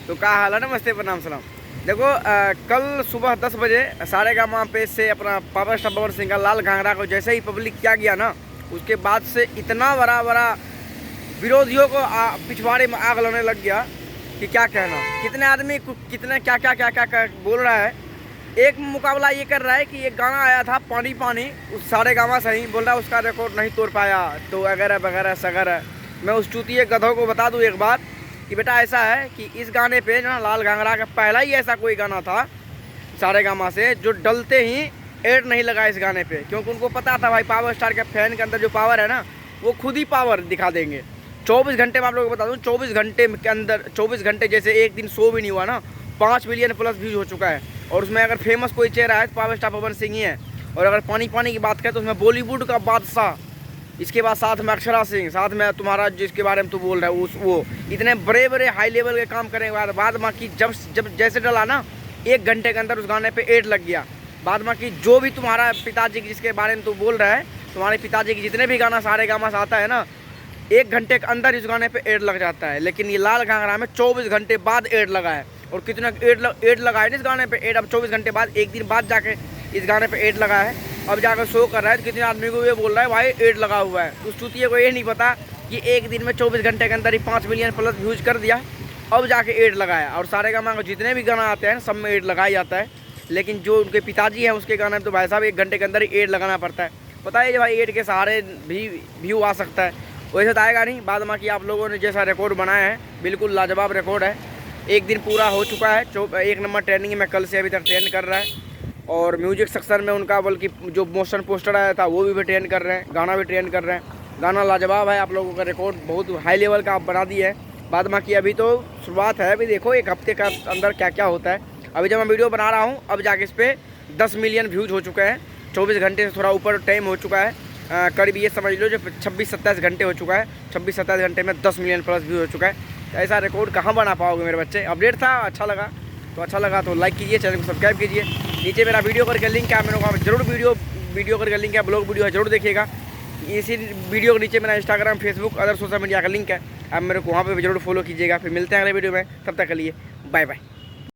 तो क्या हाल है? नमस्ते, प्रणाम, सलाम। देखो कल सुबह 10 बजे सारेगामा पे से अपना पावर स्टार पवन सिंह का लाल घाघरा को जैसे ही पब्लिक किया गया ना, उसके बाद से इतना बड़ा विरोधियों को पिछवाड़े में आग लगाने लग गया कि क्या कहना। कितने आदमी कितने क्या बोल रहा है। एक मुकाबला ये कर रहा है कि एक गाना आया था पानी पानी, उस सारेगामा से ही बोल रहा है उसका रिकॉर्ड नहीं तोड़ पाया, तो वगैरह वगैरह सगैरह। मैं उस चूतिए गधों को बता दूं एक बात कि बेटा ऐसा है कि इस गाने पे ना लाल घाघरा का पहला ही ऐसा कोई गाना था सारेगामा से जो डलते ही एड नहीं लगा इस गाने पे, क्योंकि उनको पता था भाई पावर स्टार के फैन के अंदर जो पावर है ना वो खुद ही पावर दिखा देंगे। 24 घंटे में आप लोगों को बता दूं, 24 घंटे के अंदर 24 घंटे जैसे एक दिन शो भी नहीं हुआ ना, 5 मिलियन प्लस व्यूज हो चुका है। और उसमें अगर फेमस कोई चेहरा है तो पावर स्टार पवन सिंह ही है। और अगर पानी पानी की बात करें तो उसमें बॉलीवुड का बादशाह, इसके बाद साथ में अक्षरा सिंह, साथ में तुम्हारा जिसके बारे में तू बोल रहा है वो इतने बड़े हाई लेवल के काम करने के बाद माँ की जब जैसे डला ना 1 घंटे के अंदर उस गाने पे एड लग गया। बाद माँ की जो भी तुम्हारा पिताजी जिसके बारे में तू बोल रहा है, तुम्हारे पिताजी की जितने भी गाना सारेगामा से आता है ना, 1 घंटे के अंदर इस गाने पे एड लग जाता है। लेकिन ये लाल घाघरा में 24 घंटे बाद एड लगा है। और कितना एड लगा है इस गाने पे एड, अब 24 घंटे बाद एक दिन बाद जाके इस गाने पे एड लगा है। अब जाकर शो कर रहा है तो कितने आदमी को ये बोल रहा है भाई एड लगा हुआ है। उस चूतिए को ये नहीं पता कि एक दिन में 24 घंटे के अंदर ही 5 मिलियन प्लस व्यूज कर दिया, अब जाके एड लगाया। और सारेगामा को जितने भी गाना आते हैं सब में एड लगाया जाता है। लेकिन जो उनके पिताजी हैं उसके गाने में तो भाई साहब 1 घंटे के अंदर ही एड लगाना पड़ता है। पता है भाई एड के सहारे भी व्यू आ सकता है, वैसे तो आएगा नहीं। बाद में कि आप लोगों ने जैसा रिकॉर्ड बनाया है बिल्कुल लाजवाब रिकॉर्ड है। एक दिन पूरा हो चुका है, 1 नंबर ट्रेंडिंग में कल से अभी तक ट्रेंड कर रहा है। और म्यूजिक सेक्शन में उनका बल्कि जो मोशन पोस्टर आया था वो भी ट्रेंड कर रहे हैं, गाना भी ट्रेंड कर रहे हैं। गाना लाजवाब है, आप लोगों का रिकॉर्ड बहुत हाई लेवल का आप बना दिए है। बाद में कि अभी तो शुरुआत है, अभी देखो 1 हफ्ते का अंदर क्या क्या होता है। अभी जब मैं वीडियो बना रहा हूँ अब जाके इस पर 10 मिलियन व्यूज हो चुके हैं। 24 घंटे से थोड़ा ऊपर टाइम हो चुका है, करीब ये समझ लो जो 26-27 घंटे हो चुका है। 26-27 घंटे में 10 मिलियन प्लस व्यूज हो चुका है। ऐसा रिकॉर्ड कहाँ बना पाओगे मेरे बच्चे। अपडेट था, अच्छा लगा तो लाइक कीजिए, चैनल को सब्सक्राइब कीजिए। नीचे मेरा वीडियो करके लिंक है, मेरे को आप जरूर वीडियो करके लिंक है, ब्लॉग वीडियो है, जरूर देखिएगा। इसी वीडियो के नीचे मेरा Instagram, Facebook, other social media का लिंक है, आप मेरे को वहाँ पे भी जरूर फॉलो कीजिएगा। फिर मिलते हैं अगले वीडियो में, तब तक के लिए बाय बाय।